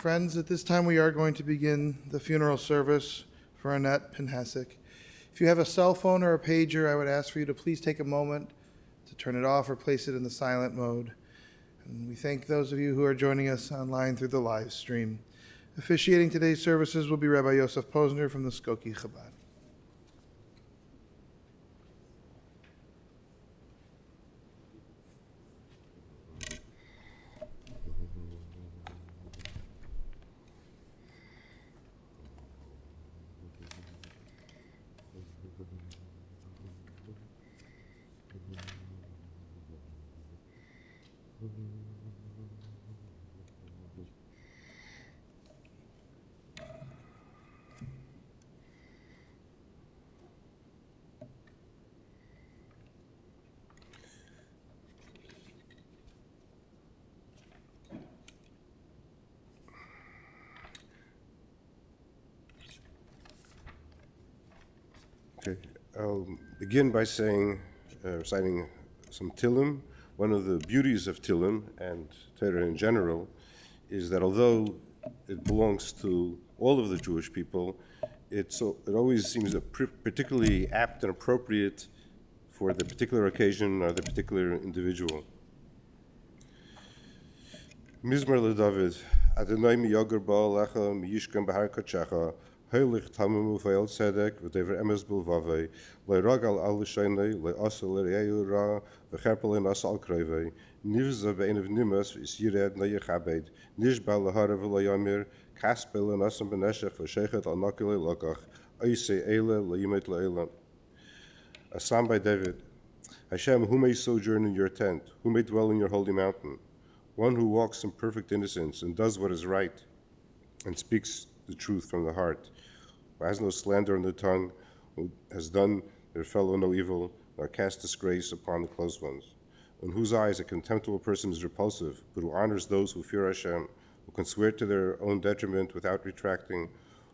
Friends, at this time we are going to begin the funeral service for Annette Pinhasik. If you have a cell phone or a pager, I would ask for you to please take a moment to turn it off or place it in the silent mode. And we thank those of you who are joining us online through the live stream. Officiating today's services will be Rabbi Yosef Posner from the Skokie Chabad. Okay, I'll begin by reciting some Tillim. One of the beauties of Tillim and Torah in general is that although it belongs to all of the Jewish people, it always seems particularly apt and appropriate for the particular occasion or the particular individual. Mizmor LeDavid, Adonai miyoger ba'alecha miyishkem b'har kodshecha, heilig tamim u've'el tzedek v'dever emes b'lvavei, le'rag al l'shenei, le'asa l're'eu ra, v'cherpel l'nasa al krevei, nivza be'enev nimas v'isyired ne'yechabed, nishba l'hara v'layamir, kaspe l'nasam b'neshech v'shechet al naki le'lokach, oisei eile le'yimet le'elam. A psalm by David. Hashem, who may sojourn in your tent, who may dwell in your holy mountain? One who walks in perfect innocence and does what is right and speaks the truth from the heart, who has no slander on the tongue, who has done their fellow no evil, nor cast disgrace upon the close ones, in whose eyes a contemptible person is repulsive, but who honors those who fear Hashem, who can swear to their own detriment without retracting,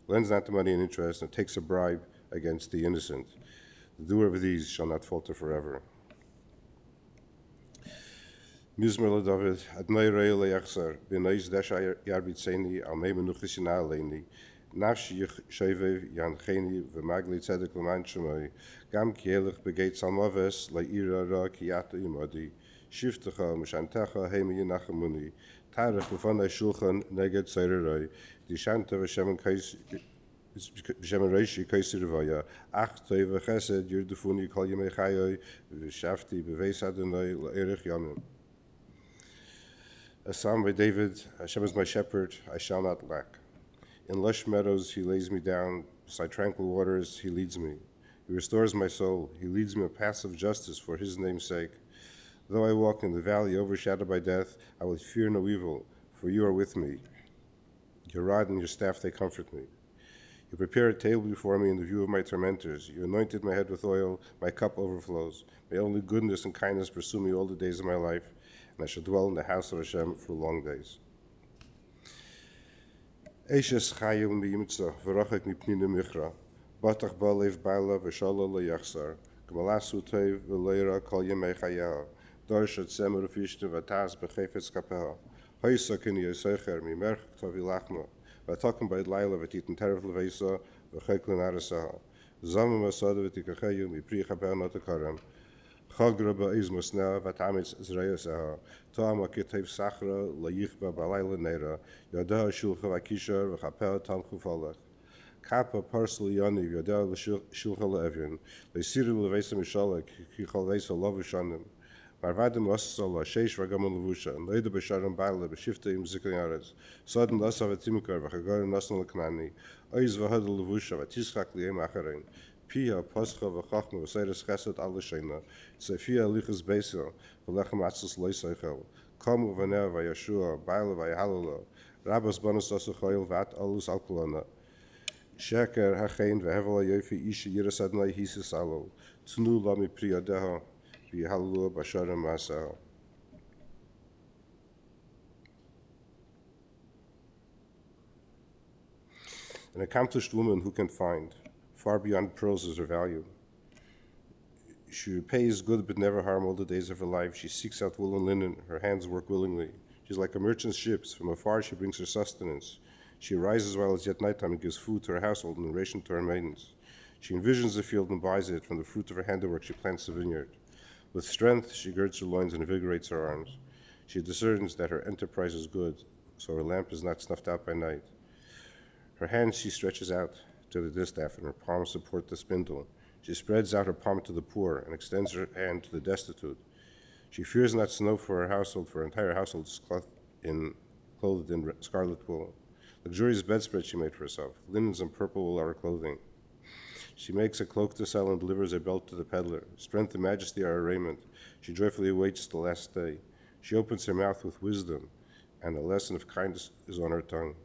lends not to money and interest, and takes a bribe against the innocent. The doer of these shall not falter forever. Mizmor LeDavid, Adonai rei le'yachzar, b'nais desha yarbitzeni, al mei menuchis yana aleini, nafshi shevev yancheni, v'magli tzedek l'man shemai, gam ki elech begeit salmaves, le'ira ra ki yata imadi, shiftecha, m'shantecha, heimi yinachamuni, tarech l'fanai shulchan, neged tzeirerai, dishanta v'shemen kais, v'shemen reishi kaisi revaya, ach tei v'chesed, yirdefuni kol yemei chayoi, v'shafti b'veis Adonai le'erech yamim. A psalm by David, Hashem is my shepherd, I shall not lack. In lush meadows he lays me down, beside tranquil waters he leads me. He restores my soul, he leads me a path of justice for his name's sake. Though I walk in the valley overshadowed by death, I will fear no evil, for you are with me. Your rod and your staff, they comfort me. You prepare a table before me in the view of my tormentors. You anointed my head with oil, my cup overflows. May only goodness and kindness pursue me all the days of my life, and I shall dwell in the house of Hashem for long days. Eishes chayim b'yimtza, v'rachek mipnina michra, batach ba'lev ba'la v'shala le'yachsar, g'malasu tev v'leira kol yemei chayaha, darshat semer ufishte v'taz b'chefetz kapeha, haisa kini yosecher mimerch k'tavi lachma, v'atakum ba'id laila v'titin terev le'veisa, v'cheklin arasaha, zamim asada v'tikachayu mipri chapeha natakarem, Chagra ba'izmus na v'tamitz zreyasaha, ta'am akitev sachra layichba ba'layla neira, yadaha shulcha v'akishar v'chapeh tamchu falach. Kappa parsel yaniv yadaha l'shulcha le'evyin, le'siru le'vesa mishalek, kichal vesa lavushanim. Marvadim lassala, sheish v'gamon levusha, and leida b'sharam ba'la b'shifta im zikon yaretz, sodin lassa v'timukar v'chagarim nasan l'knani, oiz v'had levusha v'tischak li'em acharein. Pia pascha v'chachma v'seiris chesed al l'sheina, tzefia lichas beisa v'lechem atzis loiseichel, kamu v'neh v'yashua, ba'la v'yahalala, rabas banus asachoyel v'at alus alkulana, sheker hachein v'hevel ha'yofi ishi yiras Adonai hisis alo, tnu lami priyadeha, v'yahalala b'sharim ma'aseha. An accomplished woman who can find, far beyond pearls is her value. She repays good but never harm all the days of her life. She seeks out wool and linen. Her hands work willingly. She's like a merchant ship. From afar she brings her sustenance. She arises while it's yet nighttime and gives food to her household and ration to her maidens. She envisions the field and buys it. From the fruit of her handiwork she plants the vineyard. With strength she girds her loins and invigorates her arms. She discerns that her enterprise is good, so her lamp is not snuffed out by night. Her hands she stretches out to the distaff, and her palms support the spindle. She spreads out her palm to the poor and extends her hand to the destitute. She fears not snow for her household, for her entire household is clothed in scarlet wool. Luxurious bedspread she made for herself. Linens and purple wool are her clothing. She makes a cloak to sell and delivers a belt to the peddler. Strength and majesty are her raiment. She joyfully awaits the last day. She opens her mouth with wisdom, and a lesson of kindness is on her tongue.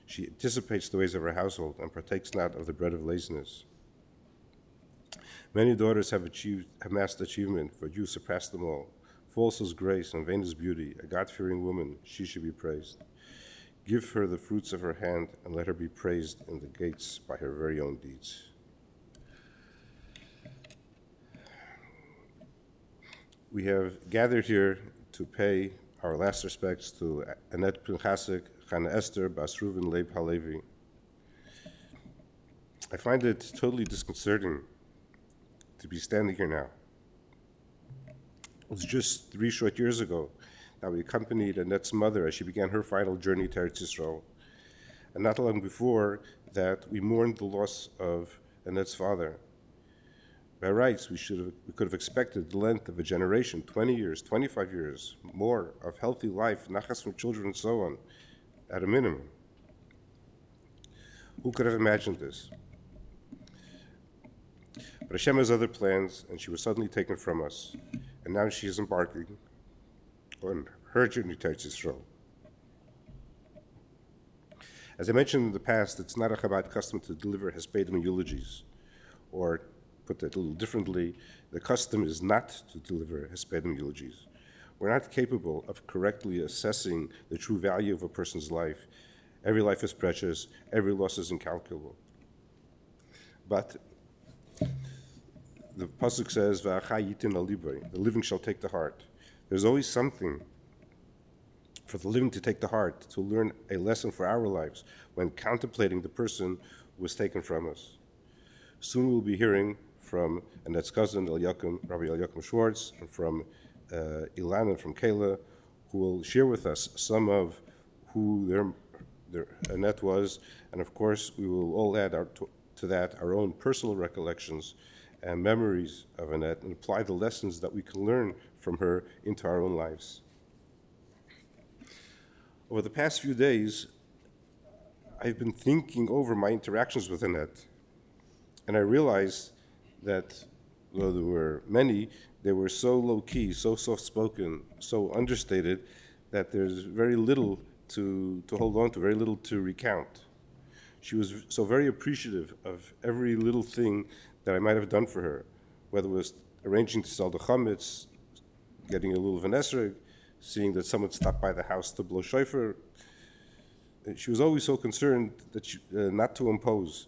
She anticipates the ways of her household and partakes not of the bread of laziness. Many daughters have amassed achievement, but you surpass them all. False is grace and vain is beauty. A God-fearing woman, she should be praised. Give her the fruits of her hand, and let her be praised in the gates by her very own deeds. We have gathered here to pay our last respects to Annette Pinhasik, Chana Esther, Bas Reuven Leib Halevi. I find it totally disconcerting to be standing here now. It was just 3 short years ago that we accompanied Annette's mother as she began her final journey to Eretz Yisrael. And not long before that, we mourned the loss of Annette's father. By rights, we could have expected the length of a generation, 20 years, 25 years, more of healthy life, nachas from children and so on, at a minimum. Who could have imagined this? But Hashem has other plans, and she was suddenly taken from us. And now she is embarking on her journey to Eretz Yisrael. As I mentioned in the past, it's not a Chabad custom to deliver hespedim eulogies, or put that a little differently, the custom is not to deliver hespedim eulogies. We're not capable of correctly assessing the true value of a person's life. Every life is precious, every loss is incalculable. But the pasuk says, "V'achai yitin al libo," the living shall take the heart. There's always something for the living to take the heart, to learn a lesson for our lives when contemplating the person who was taken from us. Soon we'll be hearing from Annette's cousin, Rabbi Eliakim Schwartz, and from Ilan and from Kayla, who will share with us some of who their Annette was, and of course we will all add to that our own personal recollections and memories of Annette and apply the lessons that we can learn from her into our own lives. Over the past few days, I've been thinking over my interactions with Annette, and I realized that, though there were many, they were so low-key, so soft-spoken, so understated, that there's very little to hold on to, very little to recount. She was so very appreciative of every little thing that I might have done for her, whether it was arranging to sell the chametz, getting a little v'nesreg, seeing that someone stopped by the house to blow shofar. She was always so concerned that not to impose.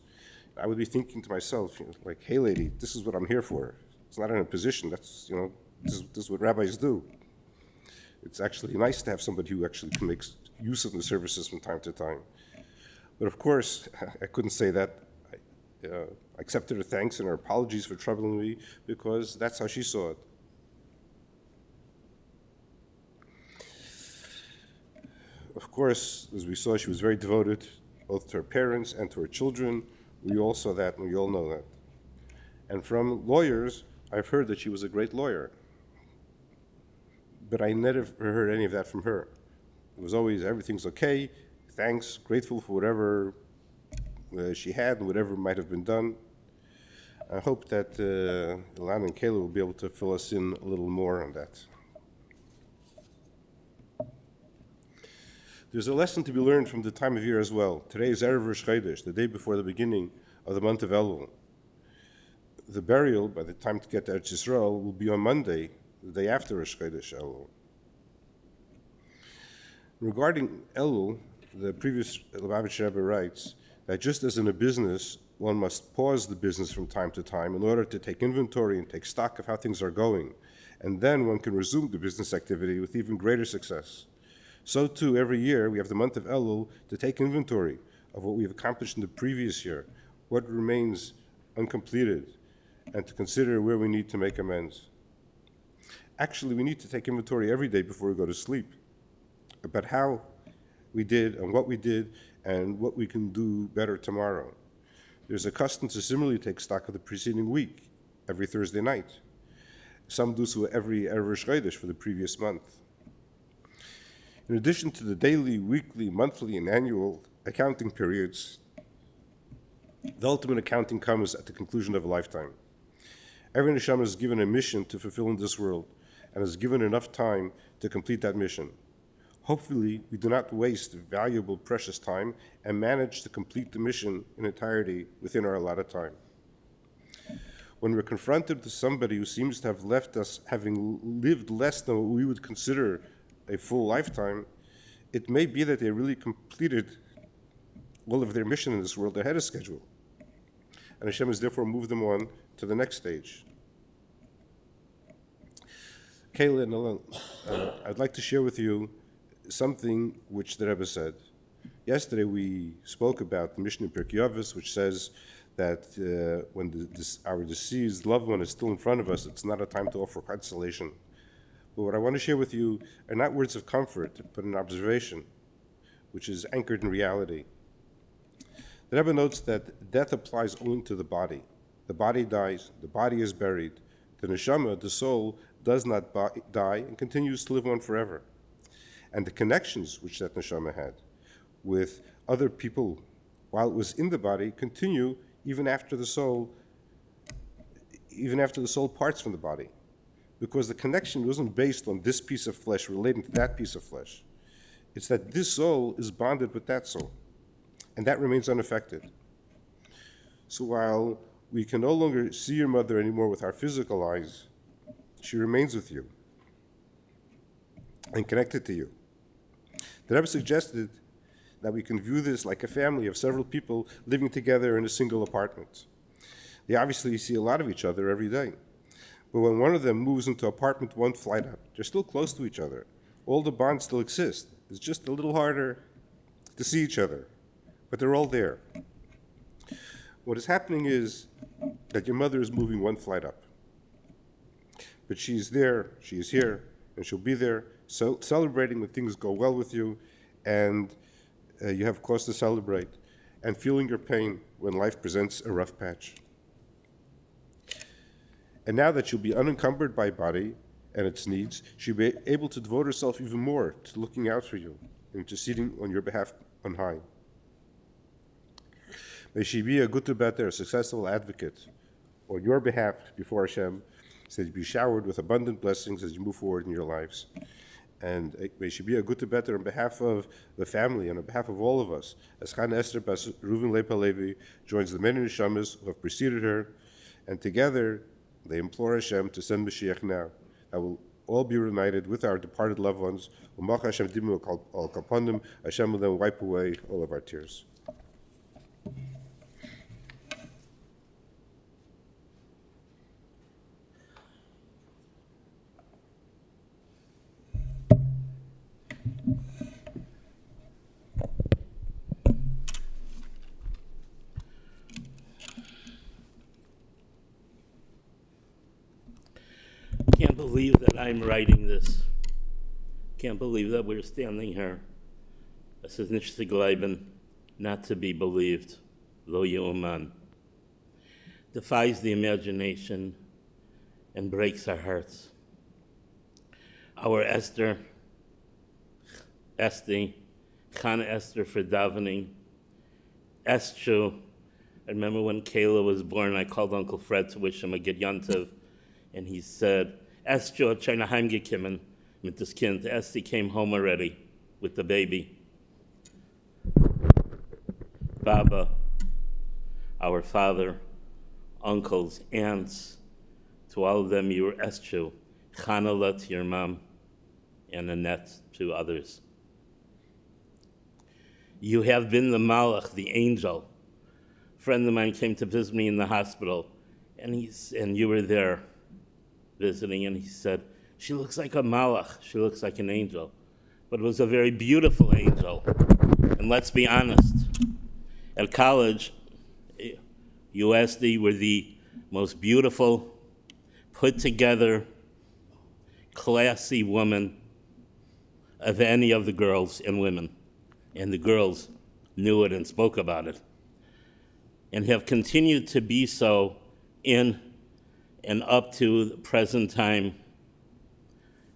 I would be thinking to myself, like, hey lady, this is what I'm here for. It's not an imposition, that's, this is what rabbis do. It's actually nice to have somebody who actually can make use of the services from time to time. But of course, I couldn't say that. I accepted her thanks and her apologies for troubling me because that's how she saw it. Of course, as we saw, she was very devoted both to her parents and to her children. We all saw that and we all know that. And from lawyers, I've heard that she was a great lawyer. But I never heard any of that from her. It was always, everything's okay, thanks, grateful for whatever she had and whatever might have been done. I hope that Ilan and Kayla will be able to fill us in a little more on that. There's a lesson to be learned from the time of year as well. Today is Erev Rosh Chodesh, the day before the beginning of the month of Elul. The burial, by the time to get to Eretz Yisrael, will be on Monday, the day after Rosh Chodesh Elul. Regarding Elul, the previous Lubavitch Rebbe writes that just as in a business, one must pause the business from time to time in order to take inventory and take stock of how things are going, and then one can resume the business activity with even greater success. So too, every year we have the month of Elul to take inventory of what we have accomplished in the previous year, what remains uncompleted, and to consider where we need to make amends. Actually, we need to take inventory every day before we go to sleep about how we did and what we can do better tomorrow. There's a custom to similarly take stock of the preceding week, every Thursday night. Some do so every Erev Chodesh for the previous month. In addition to the daily, weekly, monthly, and annual accounting periods, the ultimate accounting comes at the conclusion of a lifetime. Every neshama is given a mission to fulfill in this world and is given enough time to complete that mission. Hopefully, we do not waste valuable, precious time and manage to complete the mission in entirety within our allotted time. When we're confronted with somebody who seems to have left us having lived less than what we would consider a full lifetime, it may be that they really completed all of their mission in this world ahead of schedule. And Hashem has therefore moved them on to the next stage. Kayla and Alan, I'd like to share with you something which the Rebbe said. Yesterday we spoke about the Mishnah in Pirkei Avos, which says that when our deceased loved one is still in front of us, it's not a time to offer consolation. But what I want to share with you are not words of comfort, but an observation, which is anchored in reality. The Rebbe notes that death applies only to the body. The body dies, the body is buried. The neshama, the soul, does not die and continues to live on forever. And the connections which that neshama had with other people while it was in the body continue even after the soul parts from the body. Because the connection wasn't based on this piece of flesh relating to that piece of flesh. It's that this soul is bonded with that soul, and that remains unaffected. So while we can no longer see your mother anymore with our physical eyes, she remains with you and connected to you. The Rebbe suggested that we can view this like a family of several people living together in a single apartment. They obviously see a lot of each other every day. But when one of them moves into apartment one flight up, they're still close to each other. All the bonds still exist. It's just a little harder to see each other, but they're all there. What is happening is that your mother is moving one flight up. But she's there, she is here, and she'll be there, so celebrating when things go well with you, and you have cause to celebrate, and feeling your pain when life presents a rough patch. And now that she'll be unencumbered by body and its needs, she'll be able to devote herself even more to looking out for you, interceding on your behalf on high. May she be a gute better, a successful advocate on your behalf before Hashem, so that you be showered with abundant blessings as you move forward in your lives. And may she be a gute better on behalf of the family and on behalf of all of us, as Chana Esther Bas Reuven Lepa Levi joins the many neshamas who have preceded her, and together they implore Hashem to send Mashiach now, that will all be reunited with our departed loved ones. Hashem will then wipe away all of our tears. Can't believe that I'm writing this. Can't believe that we're standing here. Es ist nicht zu glauben, not to be believed, lo yu'aman. Defies the imagination and breaks our hearts. Our Esther, Chana Esther for davening, Esther. I remember when Kayla was born, I called Uncle Fred to wish him a good Yontiv, and he said, Esther hat schon heimgekommen mit das Kind. Esther came home already with the baby. Baba, our father, uncles, aunts, to all of them you were Esther, Chanala to your mom, and Annette to others. You have been the Malach, the angel. A friend of mine came to visit me in the hospital, and you were there visiting, and he said, she looks like a Malach, she looks like an angel. but it was a very beautiful angel. And let's be honest, at college, USD were the most beautiful, put together, classy woman of any of the girls and women. And the girls knew it and spoke about it, and have continued to be so in and up to the present time.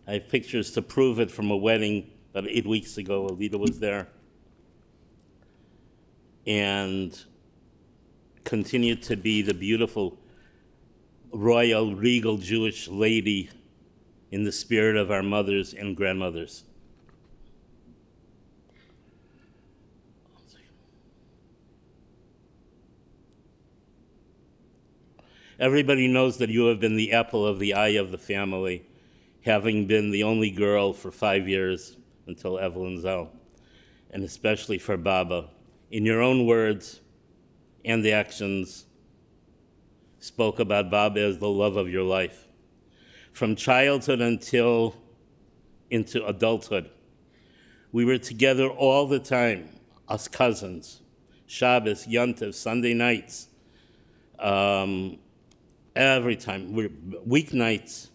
I have pictures to prove it from a wedding about 8 weeks ago. Alita was there. And continued to be the beautiful, royal, regal Jewish lady in the spirit of our mothers and grandmothers. Everybody knows that you have been the apple of the eye of the family, having been the only girl for 5 years until Evelyn's out, and especially for Baba. In your own words and the actions, spoke about Baba as the love of your life. From childhood until into adulthood, we were together all the time, us cousins, Shabbos, Yontif, Sunday nights, every time, weeknights.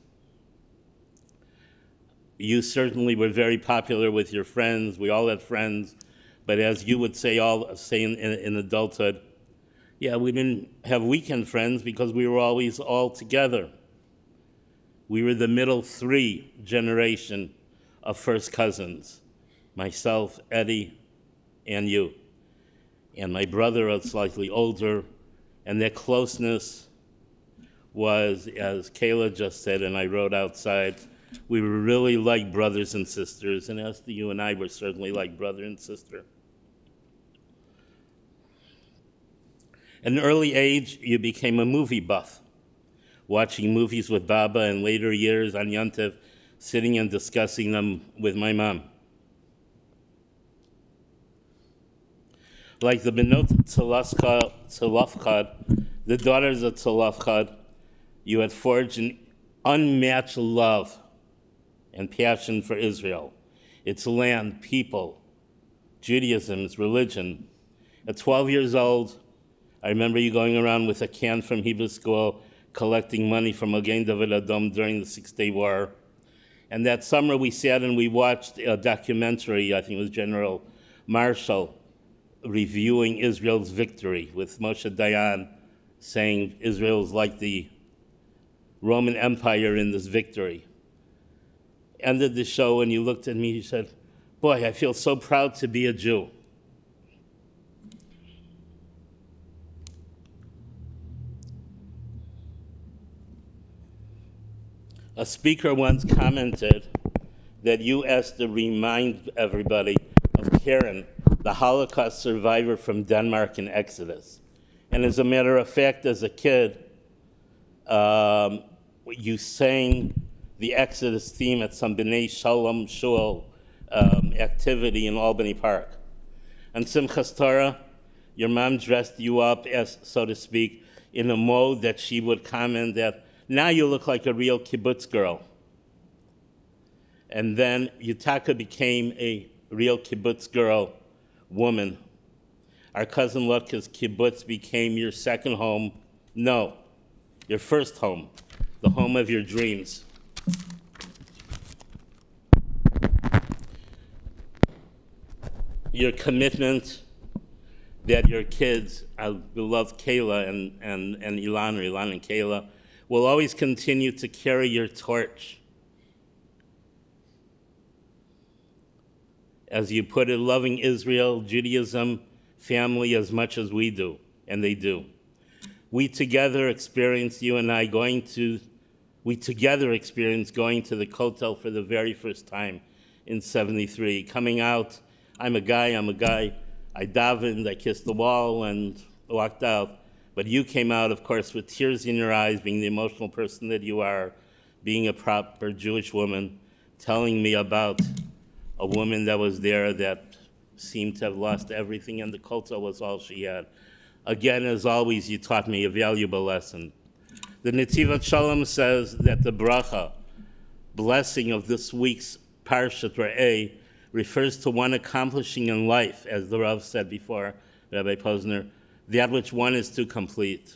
You certainly were very popular with your friends. We all had friends, but as you would say in adulthood, yeah, we didn't have weekend friends because we were always all together. We were the middle three generation of first cousins, myself, Eddie, and you. And my brother was slightly older, and their closeness was, as Kayla just said, and I wrote outside, we were really like brothers and sisters, and as you and I were certainly like brother and sister. At an early age, you became a movie buff, watching movies with Baba, and later years on Yontif, sitting and discussing them with my mom. Like the Benot Tzolofchad, the daughters of Tzolofchad, you had forged an unmatched love and passion for Israel, its land, people, Judaism, its religion. At 12 years old, I remember you going around with a can from Hebrew school, collecting money from Magen David Adom during the Six-Day War. And that summer we sat and we watched a documentary, I think it was General Marshall, reviewing Israel's victory, with Moshe Dayan saying Israel's like the Roman Empire in this victory. Ended the show and you looked at me, you said, boy, I feel so proud to be a Jew. A speaker once commented that you asked to remind everybody of Karen, the Holocaust survivor from Denmark in Exodus. And as a matter of fact, as a kid, you sang the Exodus theme at some B'nai Shalom Shul activity in Albany Park. On Simchas Torah, your mom dressed you up as, so to speak, in a mode that she would comment that, now you look like a real kibbutz girl. And then Yutaka became a real kibbutz girl, woman. Our cousin Lutka's kibbutz became your second home. No, your first home, the home of your dreams. Your commitment that your kids, our beloved Kayla and Ilan, or Ilan and Kayla, will always continue to carry your torch. As you put it, loving Israel, Judaism, family as much as we do, and they do. We together experienced, you and I, experienced going to the Kotel for the very first time in '73. Coming out, I'm a guy. I davened, I kissed the wall and walked out. But you came out, of course, with tears in your eyes, being the emotional person that you are, being a proper Jewish woman, telling me about a woman that was there that seemed to have lost everything, and the Kotel was all she had. Again, as always, you taught me a valuable lesson. The Netzivat Shalom says that the bracha, blessing of this week's Parshat Re'eh, refers to one accomplishing in life, as the Rav said before, Rabbi Posner, that which one is to complete.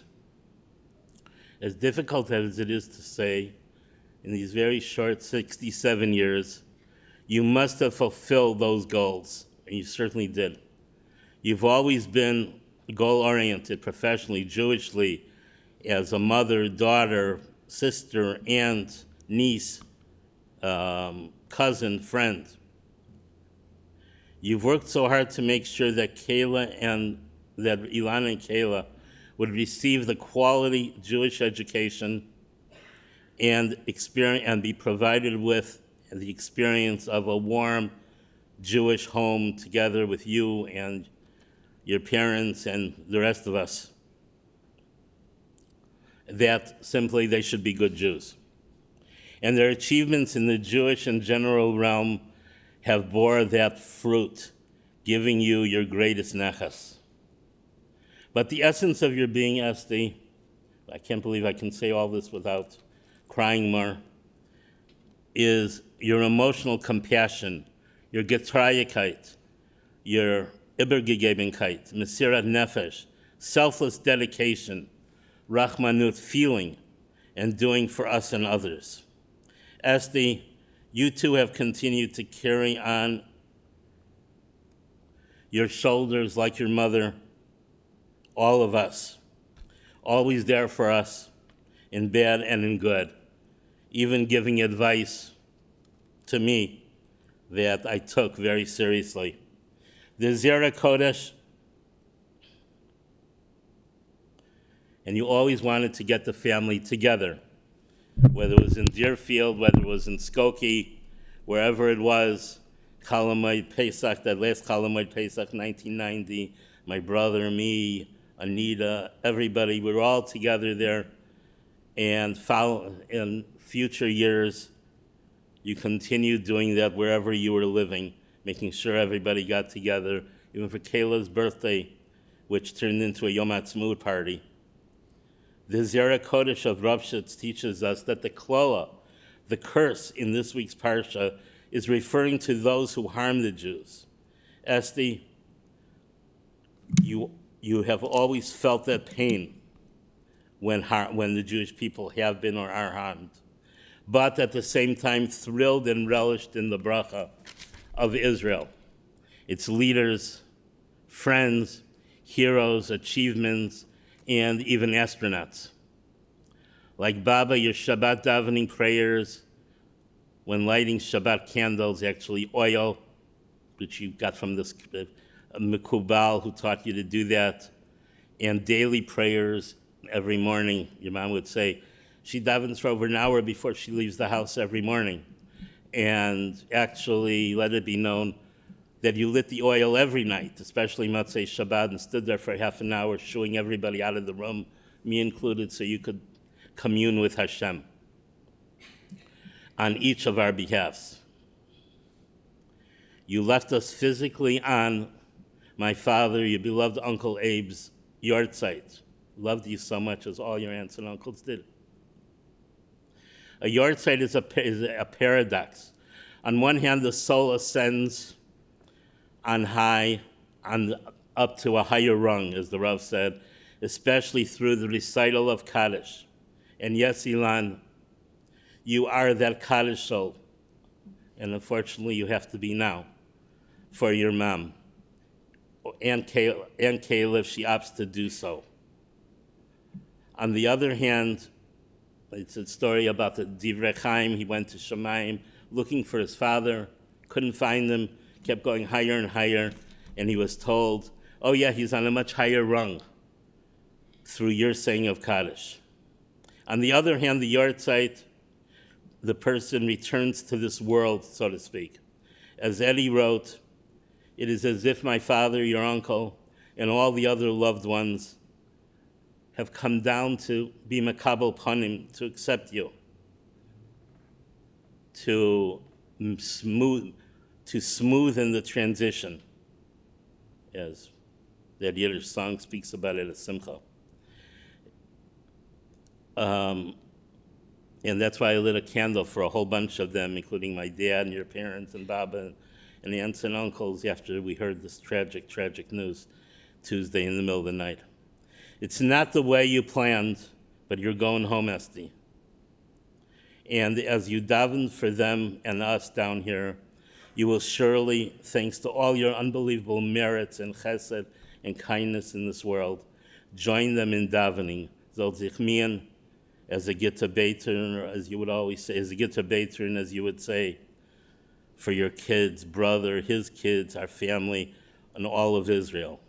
As difficult as it is to say, in these very short 67 years, you must have fulfilled those goals, and you certainly did. You've always been goal-oriented professionally, Jewishly, as a mother, daughter, sister, aunt, niece, cousin, friend. You've worked so hard to make sure that Ilana and Kayla would receive the quality Jewish education and be provided with the experience of a warm Jewish home together with you and your parents and the rest of us. That simply they should be good Jews. And their achievements in the Jewish and general realm have bore that fruit, giving you your greatest nachas. But the essence of your being, Esti, I can't believe I can say all this without crying more, is your emotional compassion, your getrayigkeit, your Übergegebenkeit, Mesirat Nefesh, selfless dedication, Rachmanut, feeling, and doing for us and others. Esti, you too have continued to carry on your shoulders like your mother, all of us, always there for us, in bad and in good, even giving advice to me that I took very seriously. The Zera Kodesh, and you always wanted to get the family together, whether it was in Deerfield, whether it was in Skokie, wherever it was, Chalamoid Pesach, that last Chalamoid Pesach, 1990, my brother, me, Anita, everybody, we were all together there, and in future years, you continued doing that wherever you were living, making sure everybody got together, even for Kayla's birthday, which turned into a Yom Ha'atzmaut party. The Zera Kodesh of Rav Shitz teaches us that the klola, the curse in this week's parsha, is referring to those who harm the Jews. Esti, you have always felt that pain when the Jewish people have been or are harmed, but at the same time thrilled and relished in the bracha of Israel, its leaders, friends, heroes, achievements, and even astronauts. Like Baba, your Shabbat davening prayers, when lighting Shabbat candles, actually oil, which you got from this Mikubal who taught you to do that, and daily prayers every morning. Your mom would say, she davens for over an hour before she leaves the house every morning. And actually let it be known that you lit the oil every night, especially Motzei Shabbat, and stood there for half an hour shooing everybody out of the room, me included, so you could commune with Hashem on each of our behalves. You left us physically on my father, your beloved Uncle Abe's yard site. Loved you so much, as all your aunts and uncles did. A yard site is a paradox. On one hand, the soul ascends on high, up to a higher rung, as the Rav said, especially through the recital of Kaddish. And yes, Ilan, you are that Kaddish soul. And unfortunately, you have to be now for your mom. And Kayla, if she opts to do so. On the other hand, it's a story about the Divrei Chaim. He went to Shemayim looking for his father, couldn't find him, kept going higher and higher, and he was told, oh yeah, he's on a much higher rung through your saying of Kaddish. On the other hand, the yard site, the person returns to this world, so to speak. As Eddie wrote, it is as if my father, your uncle, and all the other loved ones have come down to be makabel panim, to accept you, to smoothen the transition, as that Yiddish song speaks about it as simcha. And that's why I lit a candle for a whole bunch of them, including my dad and your parents and Baba and aunts and uncles after we heard this tragic, tragic news Tuesday in the middle of the night. It's not the way you planned, but you're going home, Esty. And as you daven for them and us down here, you will surely, thanks to all your unbelievable merits and chesed and kindness in this world, join them in davening. Zol sich mien, as a Gitta Beitzern, or as you would always say, as a Gitta Beitzern, as you would say, for your kids, brother, his kids, our family, and all of Israel.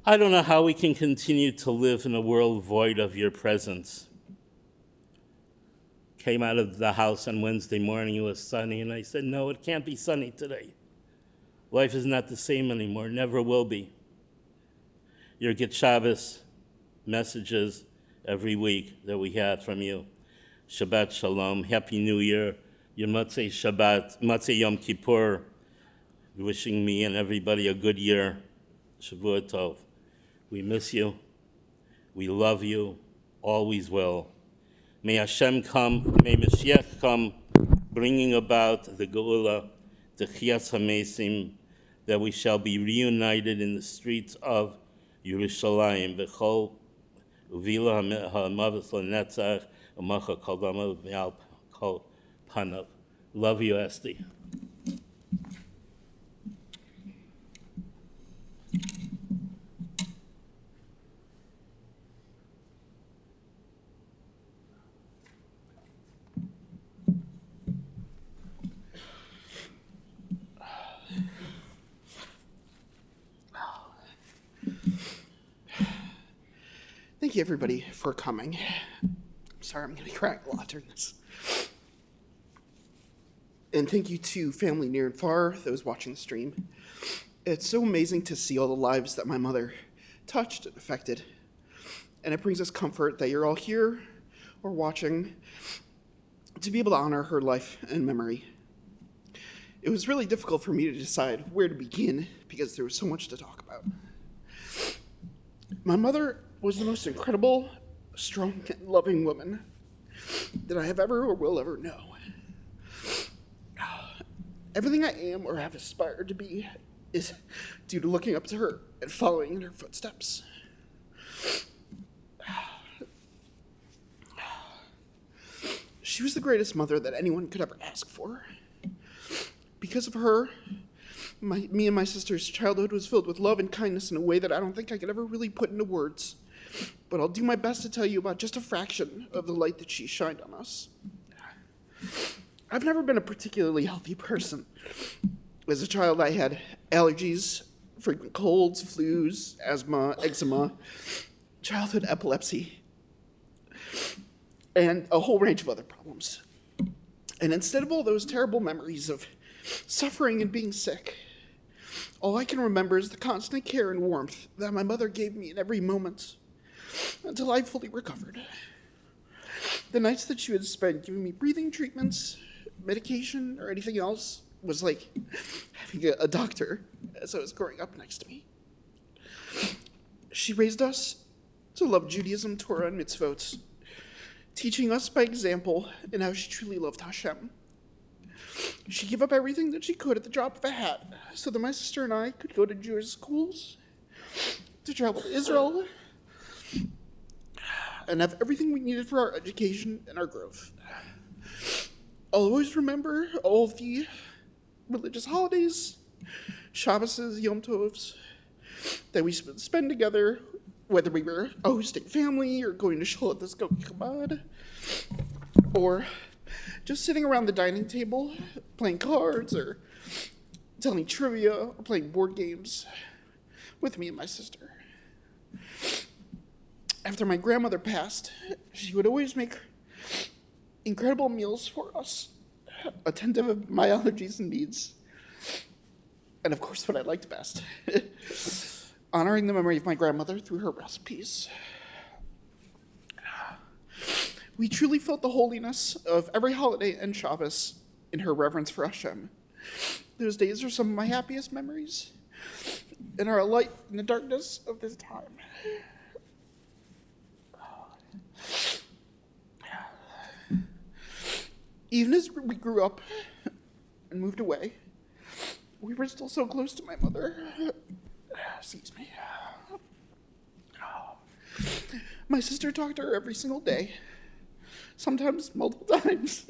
I don't know how we can continue to live in a world void of your presence. Came out of the house on Wednesday morning, it was sunny, and I said, no, it can't be sunny today. Life is not the same anymore, never will be. Your Get Shabbos messages every week that we had from you. Shabbat Shalom, Happy New Year, your Motzei Shabbat, Motzei Yom Kippur, wishing me and everybody a good year. Shavua Tov. We miss you. We love you. Always will. May Hashem come, may Mashiach come, bringing about the Geula, the Chiyas HaMesim, that we shall be reunited in the streets of Yerushalayim. V'chol uvila ha'mavos l'netzach, u'macha kol damav v'al kol panav. Love you, Esty. Thank you, everybody, for coming. I'm sorry, I'm going to be crying a lot during this. And thank you to family near and far, those watching the stream. It's so amazing to see all the lives that my mother touched and affected. And it brings us comfort that you're all here or watching to be able to honor her life and memory. It was really difficult for me to decide where to begin because there was so much to talk about. My mother was the most incredible, strong, and loving woman that I have ever or will ever know. Everything I am or have aspired to be is due to looking up to her and following in her footsteps. She was the greatest mother that anyone could ever ask for. Because of her, me and my sister's childhood was filled with love and kindness in a way that I don't think I could ever really put into words. But I'll do my best to tell you about just a fraction of the light that she shined on us. I've never been a particularly healthy person. As a child, I had allergies, frequent colds, flus, asthma, eczema, childhood epilepsy, and a whole range of other problems. And instead of all those terrible memories of suffering and being sick, all I can remember is the constant care and warmth that my mother gave me in every moment until I fully recovered. The nights that she would spend giving me breathing treatments, medication, or anything else was like having a doctor as I was growing up next to me. She raised us to love Judaism, Torah, and mitzvot, teaching us by example in how she truly loved Hashem. She gave up everything that she could at the drop of a hat so that my sister and I could go to Jewish schools, to travel to Israel, and have everything we needed for our education and our growth. I'll always remember all of the religious holidays, Shabbos, Yom Tovs, that we spend together, whether we were hosting family or going to shul at the Skokie Chabad, or just sitting around the dining table, playing cards, or telling trivia, or playing board games with me and my sister. After my grandmother passed, she would always make incredible meals for us, attentive of my allergies and needs, and of course what I liked best, honoring the memory of my grandmother through her recipes. We truly felt the holiness of every holiday and Shabbos in her reverence for Hashem. Those days are some of my happiest memories and are a light in the darkness of this time. Even as we grew up and moved away, we were still so close to my mother. Excuse me. My sister talked to her every single day, sometimes multiple times.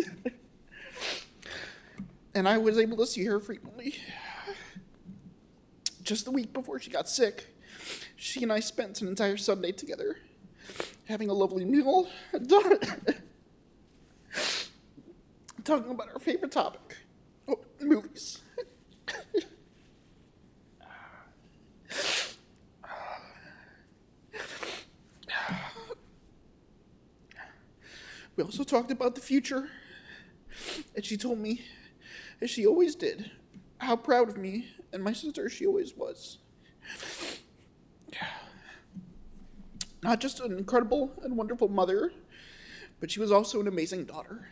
And I was able to see her frequently. Just the week before she got sick, she and I spent an entire Sunday together, having a lovely meal, talking about our favorite topic, movies. We also talked about the future, and she told me, as she always did, how proud of me and my sister she always was. Not just an incredible and wonderful mother, but she was also an amazing daughter.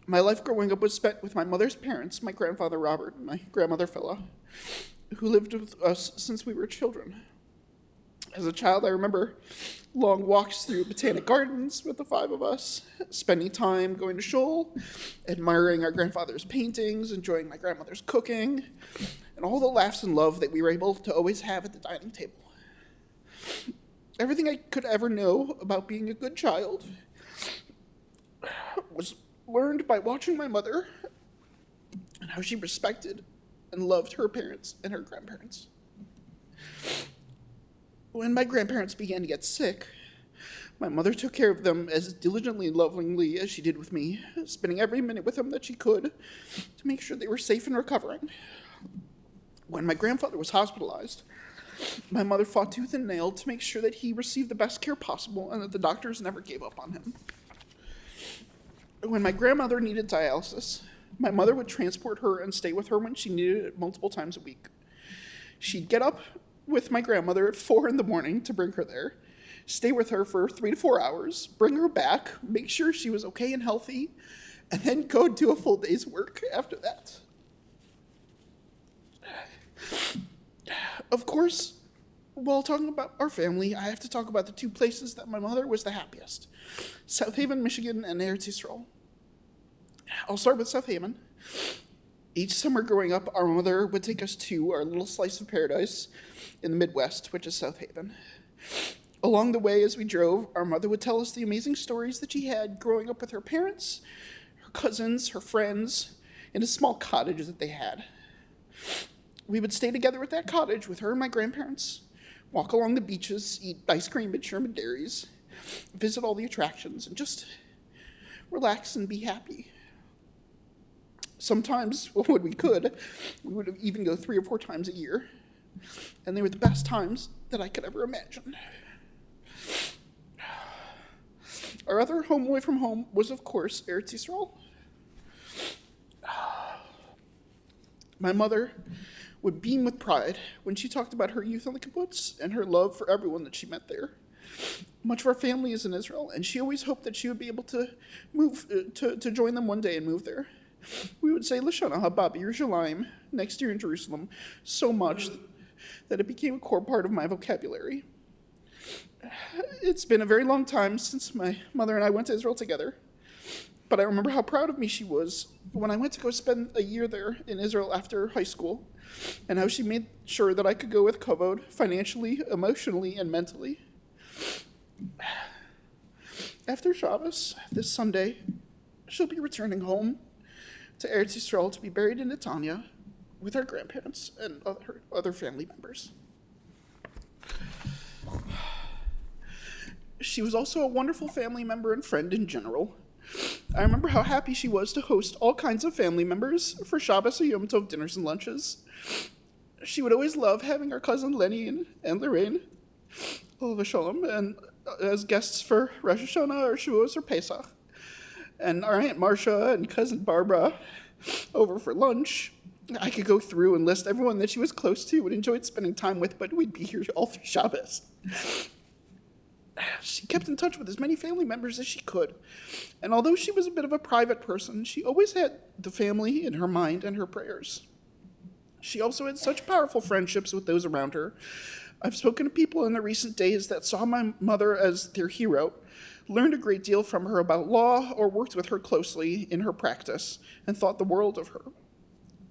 My life growing up was spent with my mother's parents, my grandfather Robert and my grandmother Phila, who lived with us since we were children. As a child, I remember long walks through botanic gardens with the five of us, spending time going to shul, admiring our grandfather's paintings, enjoying my grandmother's cooking, and all the laughs and love that we were able to always have at the dining table. Everything I could ever know about being a good child was learned by watching my mother and how she respected and loved her parents and her grandparents. When my grandparents began to get sick, my mother took care of them as diligently and lovingly as she did with me, spending every minute with them that she could to make sure they were safe and recovering. When my grandfather was hospitalized, my mother fought tooth and nail to make sure that he received the best care possible and that the doctors never gave up on him. When my grandmother needed dialysis, my mother would transport her and stay with her when she needed it multiple times a week. She'd get up with my grandmother at 4 a.m. to bring her there, stay with her for 3 to 4 hours, bring her back, make sure she was okay and healthy, and then go do a full day's work after that. Of course, while talking about our family, I have to talk about the two places that my mother was the happiest: South Haven, Michigan, and Eretz Yisrael. I'll start with South Haven. Each summer growing up, our mother would take us to our little slice of paradise in the Midwest, which is South Haven. Along the way, as we drove, our mother would tell us the amazing stories that she had growing up with her parents, her cousins, her friends, in a small cottage that they had. We would stay together at that cottage with her and my grandparents, walk along the beaches, eat ice cream at Sherman Dairies, visit all the attractions, and just relax and be happy. Sometimes, when we could, we would even go 3 or 4 times a year, and they were the best times that I could ever imagine. Our other home away from home was, of course, Eretz Yisrael. My mother would beam with pride when she talked about her youth on the kibbutz and her love for everyone that she met there. Much of our family is in Israel, and she always hoped that she would be able to move to join them one day and move there. We would say Lashana Haba Yerushalayim next year in Jerusalem so much that it became a core part of my vocabulary. It's been a very long time since my mother and I went to Israel together, but I remember how proud of me she was when I went to go spend a year there in Israel after high school, and how she made sure that I could go with kavod financially, emotionally, and mentally. After Shabbos, this Sunday, she'll be returning home to Eretz Yisrael to be buried in Netanya with her grandparents and other family members. She was also a wonderful family member and friend in general. I remember how happy she was to host all kinds of family members for Shabbos or Yom Tov dinners and lunches. She would always love having our cousin Lenny and Lorraine, Olav Shalom, and as guests for Rosh Hashanah or Shavuos or Pesach. And our Aunt Marcia and cousin Barbara over for lunch. I could go through and list everyone that she was close to and enjoyed spending time with, but we'd be here all through Shabbos. She kept in touch with as many family members as she could. And although she was a bit of a private person, she always had the family in her mind and her prayers. She also had such powerful friendships with those around her, I've spoken to people in the recent days that saw my mother as their hero, learned a great deal from her about law, or worked with her closely in her practice, and thought the world of her.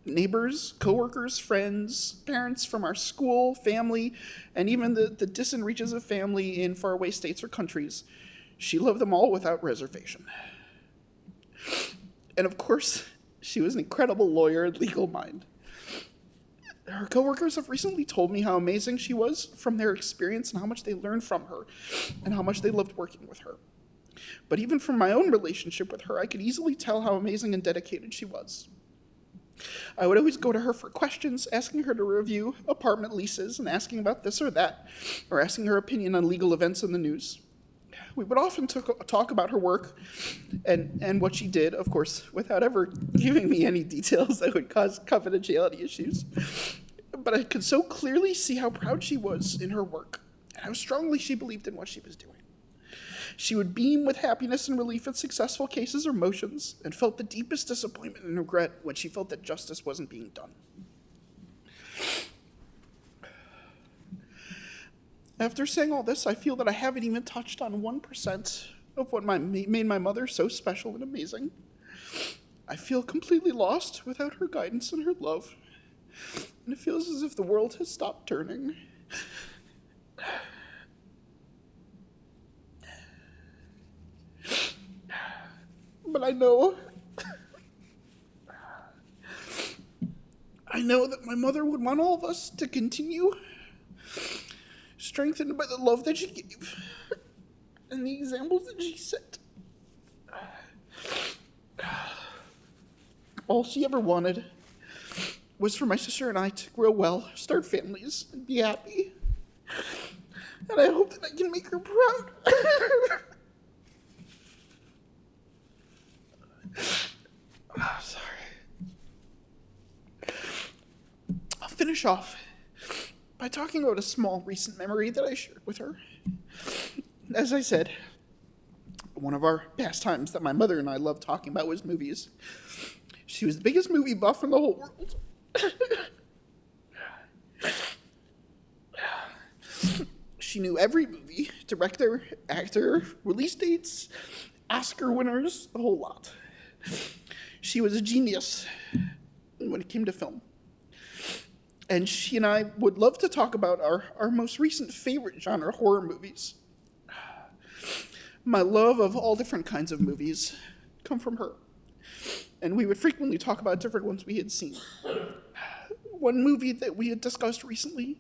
Neighbors, coworkers, friends, parents from our school, family, and even the distant reaches of family in faraway states or countries. She loved them all without reservation. And of course, she was an incredible lawyer and legal mind. Her coworkers have recently told me how amazing she was from their experience and how much they learned from her and how much they loved working with her. But even from my own relationship with her, I could easily tell how amazing and dedicated she was. I would always go to her for questions, asking her to review apartment leases and asking about this or that, or asking her opinion on legal events in the news. We would often talk about her work and what she did, of course, without ever giving me any details that would cause confidentiality issues. But I could so clearly see how proud she was in her work and how strongly she believed in what she was doing. She would beam with happiness and relief at successful cases or motions, and felt the deepest disappointment and regret when she felt that justice wasn't being done. After saying all this, I feel that I haven't even touched on 1% of what made my mother so special and amazing. I feel completely lost without her guidance and her love, and it feels as if the world has stopped turning. But I know that my mother would want all of us to continue, strengthened by the love that she gave and the examples that she set. All she ever wanted was for my sister and I to grow well, start families, and be happy. And I hope that I can make her proud. Oh, sorry. I'll finish off by talking about a small recent memory that I shared with her. As I said, one of our pastimes that my mother and I loved talking about was movies. She was the biggest movie buff in the whole world. She knew every movie, director, actor, release dates, Oscar winners, the whole lot. She was a genius when it came to film. And she and I would love to talk about our most recent favorite genre, horror movies. My love of all different kinds of movies come from her. And we would frequently talk about different ones we had seen. One movie that we had discussed recently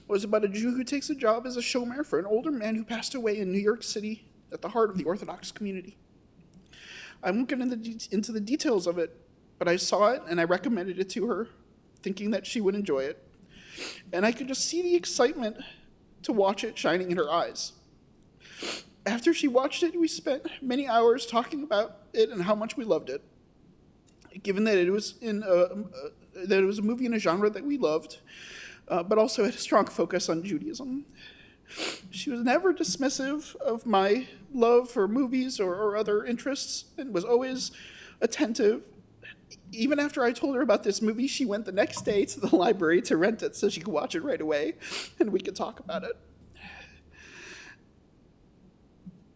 was about a Jew who takes a job as a showman for an older man who passed away in New York City at the heart of the Orthodox community. I won't get into the details of it, but I saw it and I recommended it to her, thinking that she would enjoy it. And I could just see the excitement to watch it shining in her eyes. After she watched it, we spent many hours talking about it and how much we loved it. Given that it was a movie in a genre that we loved, but also had a strong focus on Judaism. She was never dismissive of my love for movies or other interests, and was always attentive. Even after I told her about this movie, she went the next day to the library to rent it so she could watch it right away, and we could talk about it.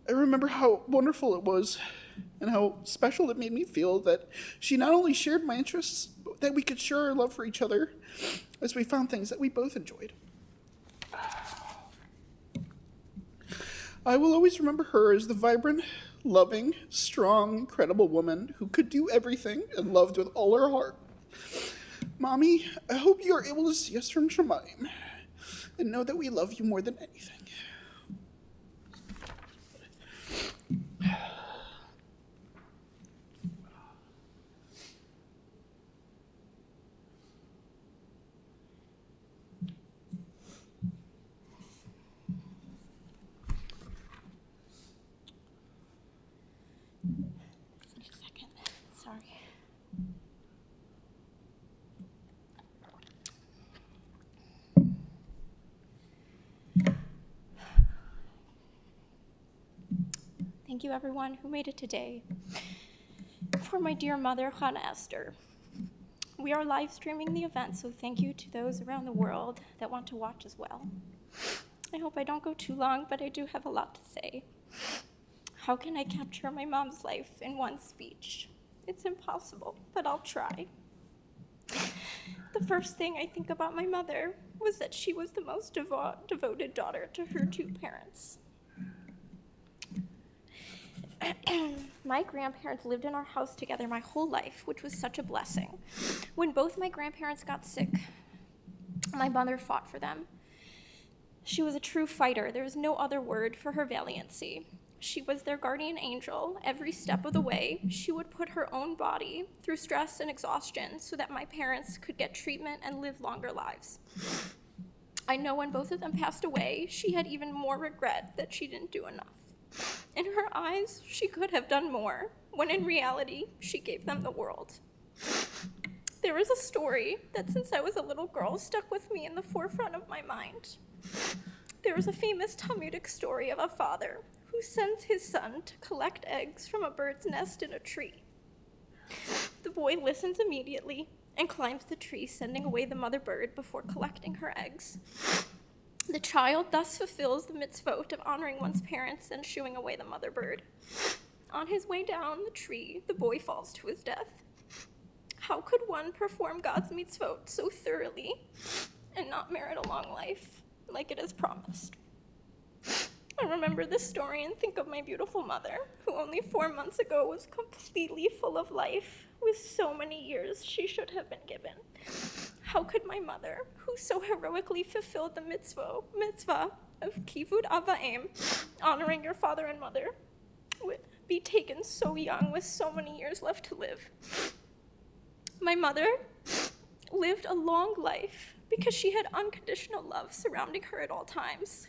I remember how wonderful it was and how special it made me feel that she not only shared my interests, but that we could share our love for each other as we found things that we both enjoyed. I will always remember her as the vibrant, loving, strong, incredible woman who could do everything and loved with all her heart. Mommy, I hope you are able to see us from Shemaim and know that we love you more than anything. Thank you, everyone who made it today. For my dear mother, Hannah Esther. We are live streaming the event, so thank you to those around the world that want to watch as well. I hope I don't go too long, but I do have a lot to say. How can I capture my mom's life in one speech? It's impossible, but I'll try. The first thing I think about my mother was that she was the most devoted daughter to her two parents. My grandparents lived in our house together my whole life, which was such a blessing. When both my grandparents got sick, my mother fought for them. She was a true fighter. There is no other word for her valiancy. She was their guardian angel. Every step of the way, she would put her own body through stress and exhaustion so that my parents could get treatment and live longer lives. I know when both of them passed away, she had even more regret that she didn't do enough. In her eyes, she could have done more, when in reality, she gave them the world. There is a story that since I was a little girl stuck with me in the forefront of my mind. There is a famous Talmudic story of a father who sends his son to collect eggs from a bird's nest in a tree. The boy listens immediately and climbs the tree, sending away the mother bird before collecting her eggs. The child thus fulfills the mitzvot of honoring one's parents and shooing away the mother bird. On his way down the tree, the boy falls to his death. How could one perform God's mitzvot so thoroughly and not merit a long life like it is promised? I remember this story and think of my beautiful mother, who only 4 months ago was completely full of life, with so many years she should have been given. How could my mother, who so heroically fulfilled the mitzvah of kivud avaim, honoring your father and mother, be taken so young with so many years left to live? My mother lived a long life because she had unconditional love surrounding her at all times.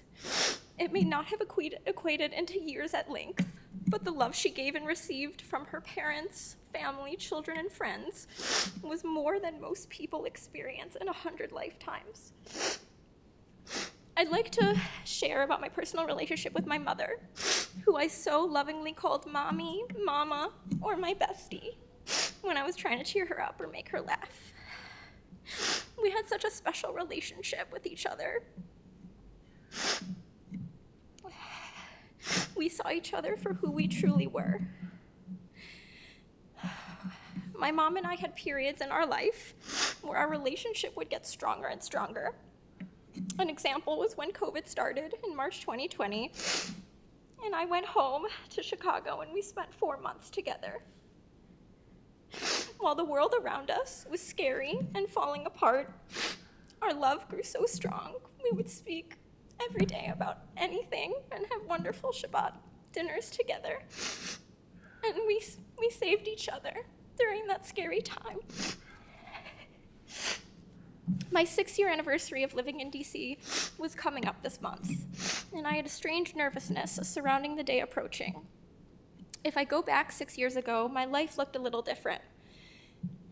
It may not have equated into years at length, but the love she gave and received from her parents, family, children, and friends was more than most people experience in 100 lifetimes. I'd like to share about my personal relationship with my mother, who I so lovingly called Mommy, Mama, or my bestie when I was trying to cheer her up or make her laugh. We had such a special relationship with each other. We saw each other for who we truly were. My mom and I had periods in our life where our relationship would get stronger and stronger. An example was when COVID started in March 2020, and I went home to Chicago and we spent 4 months together. While the world around us was scary and falling apart, our love grew so strong. We would speak every day about anything and have wonderful Shabbat dinners together. And we saved each other during that scary time. My 6-year anniversary of living in DC was coming up this month, and I had a strange nervousness surrounding the day approaching. If I go back 6 years ago, my life looked a little different.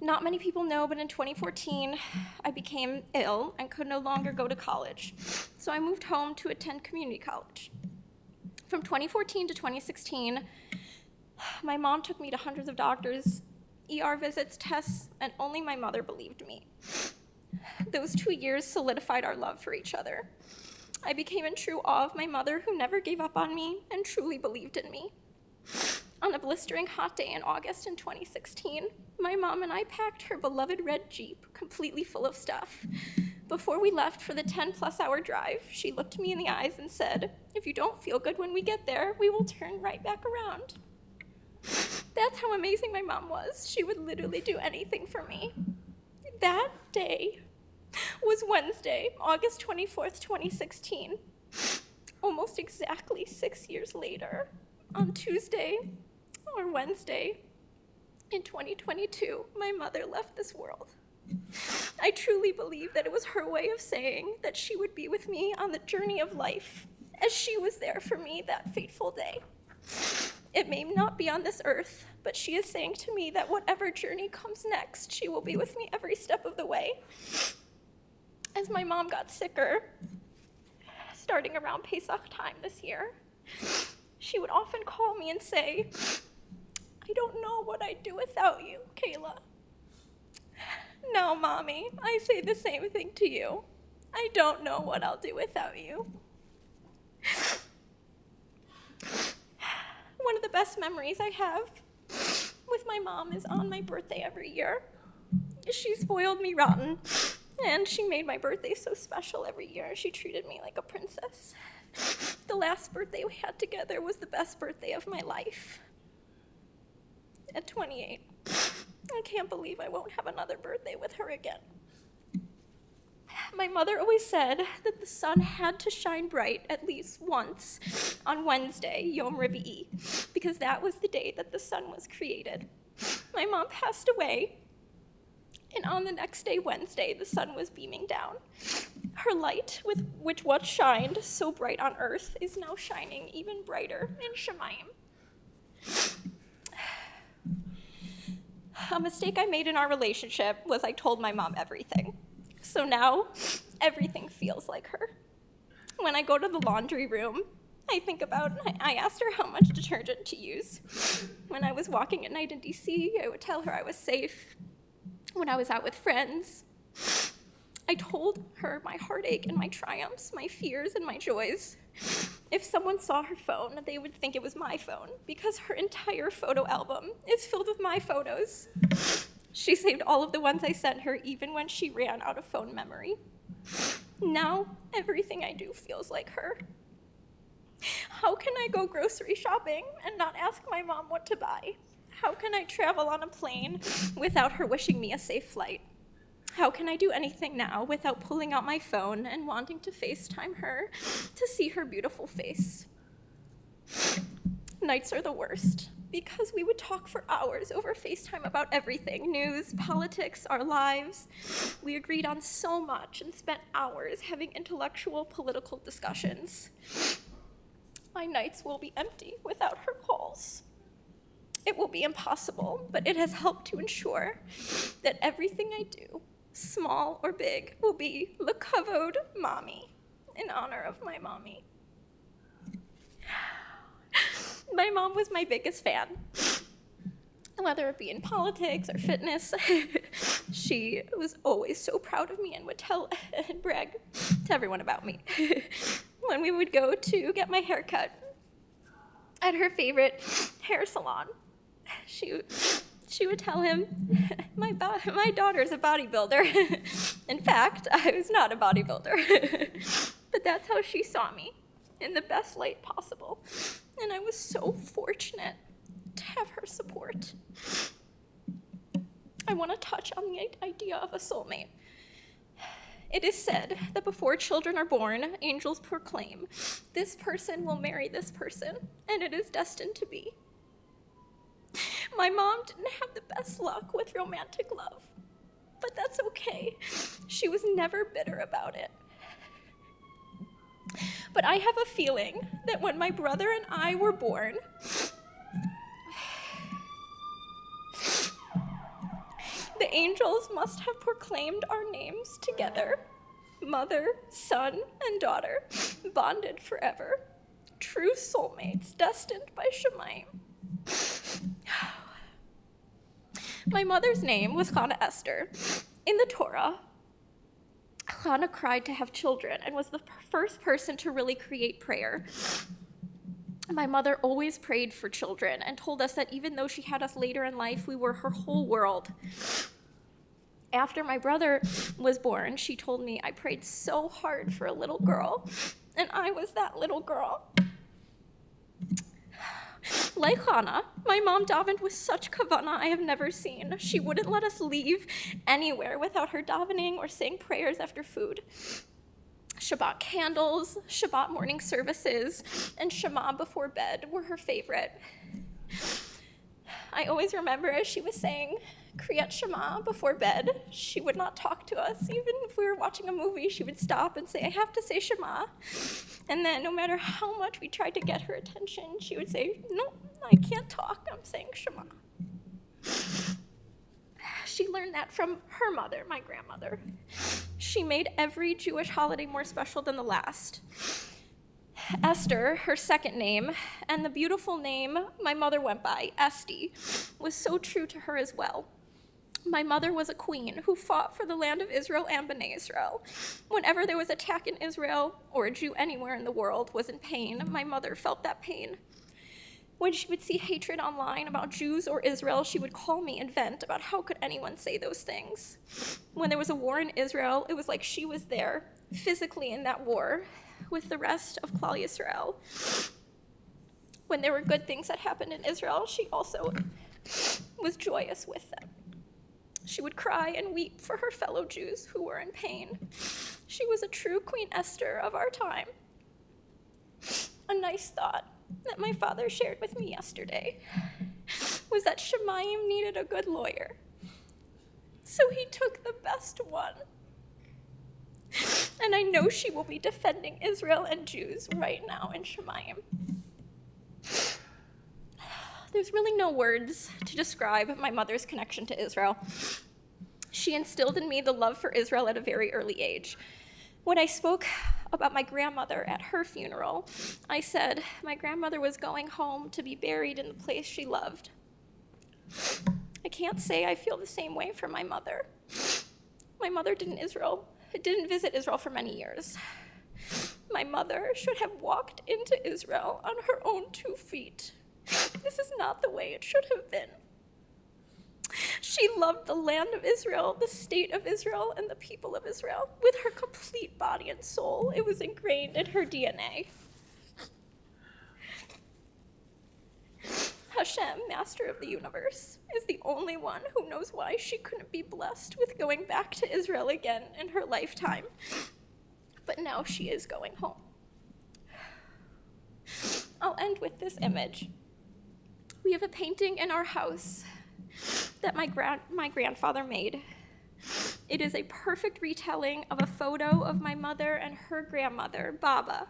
Not many people know, but in 2014, I became ill and could no longer go to college. So I moved home to attend community college. From 2014 to 2016, my mom took me to hundreds of doctors, ER visits, tests, and only my mother believed me. Those 2 years solidified our love for each other. I became in true awe of my mother, who never gave up on me and truly believed in me. On a blistering hot day in August in 2016, my mom and I packed her beloved red Jeep completely full of stuff. Before we left for the 10-plus hour drive, she looked me in the eyes and said, "If you don't feel good when we get there, we will turn right back around." That's how amazing my mom was. She would literally do anything for me. That day was Wednesday, August 24th, 2016. Almost exactly 6 years later, on Tuesday or Wednesday in 2022, my mother left this world. I truly believe that it was her way of saying that she would be with me on the journey of life, as she was there for me that fateful day. It may not be on this earth, but she is saying to me that whatever journey comes next, she will be with me every step of the way. As my mom got sicker, starting around Pesach time this year, she would often call me and say, "I don't know what I'd do without you, Kayla." Now, Mommy, I say the same thing to you. I don't know what I'll do without you. One of the best memories I have with my mom is on my birthday every year. She spoiled me rotten, and she made my birthday so special every year. She treated me like a princess. The last birthday we had together was the best birthday of my life. At 28, I can't believe I won't have another birthday with her again. My mother always said that the sun had to shine bright at least once on Wednesday, Yom Revi'i, because that was the day that the sun was created. My mom passed away, and on the next day, Wednesday, the sun was beaming down. Her light, with which what shined so bright on earth, is now shining even brighter in Shemayim. A mistake I made in our relationship was I told my mom everything. So now, everything feels like her. When I go to the laundry room, I asked her how much detergent to use. When I was walking at night in DC, I would tell her I was safe. When I was out with friends, I told her my heartache and my triumphs, my fears and my joys. If someone saw her phone, they would think it was my phone, because her entire photo album is filled with my photos. She saved all of the ones I sent her, even when she ran out of phone memory. Now, everything I do feels like her. How can I go grocery shopping and not ask my mom what to buy? How can I travel on a plane without her wishing me a safe flight? How can I do anything now without pulling out my phone and wanting to FaceTime her to see her beautiful face? Nights are the worst, because we would talk for hours over FaceTime about everything: news, politics, our lives. We agreed on so much and spent hours having intellectual political discussions. My nights will be empty without her calls. It will be impossible, but it has helped to ensure that everything I do, small or big, will be L'Kavod Mommy, in honor of my mommy. My mom was my biggest fan. Whether it be in politics or fitness, she was always so proud of me and would tell and brag to everyone about me. When we would go to get my hair cut at her favorite hair salon, she would tell him, my daughter's a bodybuilder. In fact, I was not a bodybuilder. But that's how she saw me, in the best light possible. And I was so fortunate to have her support. I want to touch on the idea of a soulmate. It is said that before children are born, angels proclaim, this person will marry this person, and it is destined to be. My mom didn't have the best luck with romantic love, but that's okay. She was never bitter about it. But I have a feeling that when my brother and I were born, the angels must have proclaimed our names together: mother, son, and daughter, bonded forever, true soulmates destined by Shemayim. My mother's name was Chana Esther. In the Torah, Chana cried to have children and was the first person to really create prayer. My mother always prayed for children and told us that even though she had us later in life, we were her whole world. After my brother was born, she told me I prayed so hard for a little girl, and I was that little girl. Like Chana, my mom davened with such kavanah I have never seen. She wouldn't let us leave anywhere without her davening or saying prayers after food. Shabbat candles, Shabbat morning services, and Shema before bed were her favorite. I always remember as she was saying Kriyat Shema before bed, she would not talk to us. Even if we were watching a movie, she would stop and say, I have to say Shema. And then no matter how much we tried to get her attention, she would say, no, I can't talk, I'm saying Shema. She learned that from her mother, my grandmother. She made every Jewish holiday more special than the last. Esther, her second name, and the beautiful name my mother went by, Esti, was so true to her as well. My mother was a queen who fought for the land of Israel and B'nai Israel. Whenever there was attack in Israel, or a Jew anywhere in the world was in pain, my mother felt that pain. When she would see hatred online about Jews or Israel, she would call me and vent about how could anyone say those things. When there was a war in Israel, it was like she was there, physically in that war, with the rest of Klal Yisrael. When there were good things that happened in Israel, she also was joyous with them. She would cry and weep for her fellow Jews who were in pain. She was a true Queen Esther of our time. A nice thought that my father shared with me yesterday was that Shemayim needed a good lawyer. So he took the best one. And I know she will be defending Israel and Jews right now in Shemayim. There's really no words to describe my mother's connection to Israel. She instilled in me the love for Israel at a very early age. When I spoke about my grandmother at her funeral, I said my grandmother was going home to be buried in the place she loved. I can't say I feel the same way for my mother. My mother didn't visit Israel for many years. My mother should have walked into Israel on her own 2 feet. This is not the way it should have been. She loved the land of Israel, the state of Israel, and the people of Israel with her complete body and soul. It was ingrained in her DNA. Hashem, master of the universe, is the only one who knows why she couldn't be blessed with going back to Israel again in her lifetime. But now she is going home. I'll end with this image. We have a painting in our house that my grandfather made. It is a perfect retelling of a photo of my mother and her grandmother, Baba,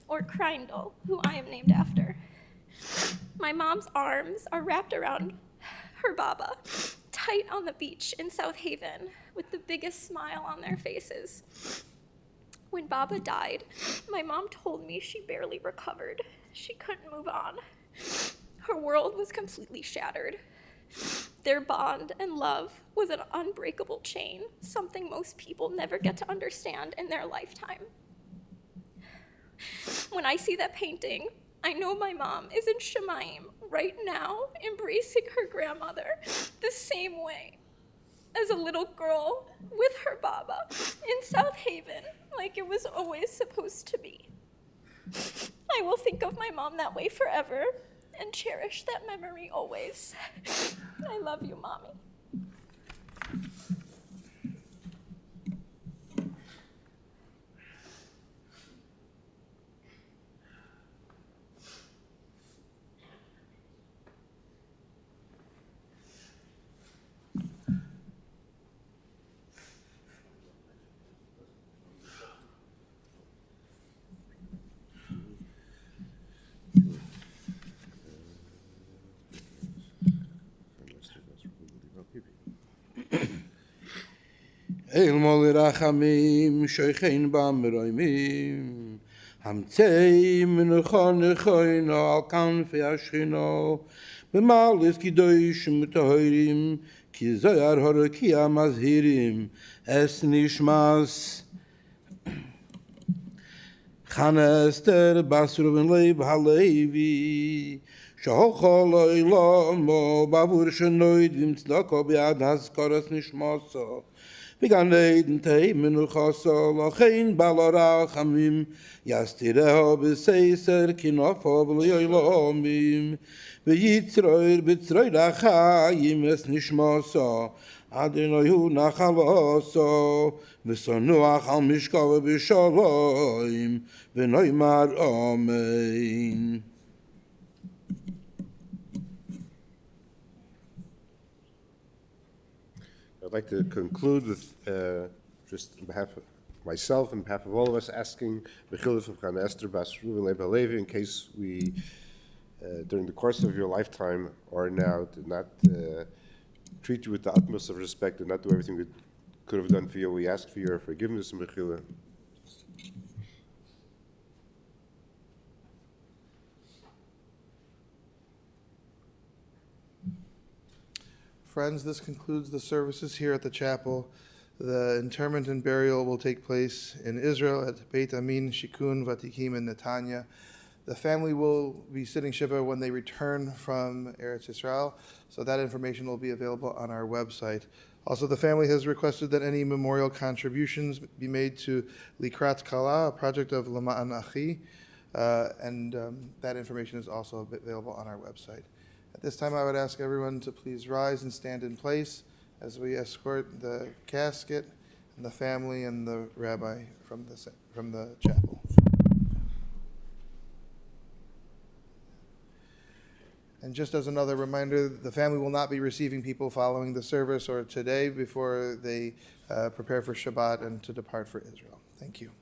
or Kreindl, who I am named after. My mom's arms are wrapped around her Baba, tight on the beach in South Haven, with the biggest smile on their faces. When Baba died, my mom told me she barely recovered. She couldn't move on. Her world was completely shattered. Their bond and love was an unbreakable chain, something most people never get to understand in their lifetime. When I see that painting, I know my mom is in Shemayim right now, embracing her grandmother the same way as a little girl with her Baba in South Haven, like it was always supposed to be. I will think of my mom that way forever and cherish that memory always. I love you, Mommy. El mol rachamim shoykhin bam roimim hamtsei min khon khoin al kan fi ashkhino bemal is kidoish mutahrim ki zayar har ki amazhirim es nishmas khanester basruven leib halevi shokhol ilam bavur shnoid im tzlako biad has karas nishmaso began leiden teimen khasal kein balara khamim yastira be seiser kinof avloylamim ve yitroir bitroir khayim es nishmasa adenoyu nachaloso vesonu achal mishkav be shalom ve noymar amen. I'd like to conclude with just on behalf of myself and on behalf of all of us asking Bechiluf of Chana Esther Bas Reuven Leib HaLevi, in case we, during the course of your lifetime or now, did not treat you with the utmost of respect and not do everything we could have done for you. We ask for your forgiveness and Bechiluf. Friends, this concludes the services here at the chapel. The interment and burial will take place in Israel at Beit Amin Shikun Vatikim in Netanya. The family will be sitting Shiva when they return from Eretz Yisrael, so that information will be available on our website. Also, the family has requested that any memorial contributions be made to Likrat Kala, a project of Lama'an Achi, and that information is also available on our website. At this time, I would ask everyone to please rise and stand in place as we escort the casket and the family and the rabbi from the chapel. And just as another reminder, the family will not be receiving people following the service or today before they prepare for Shabbat and to depart for Israel. Thank you.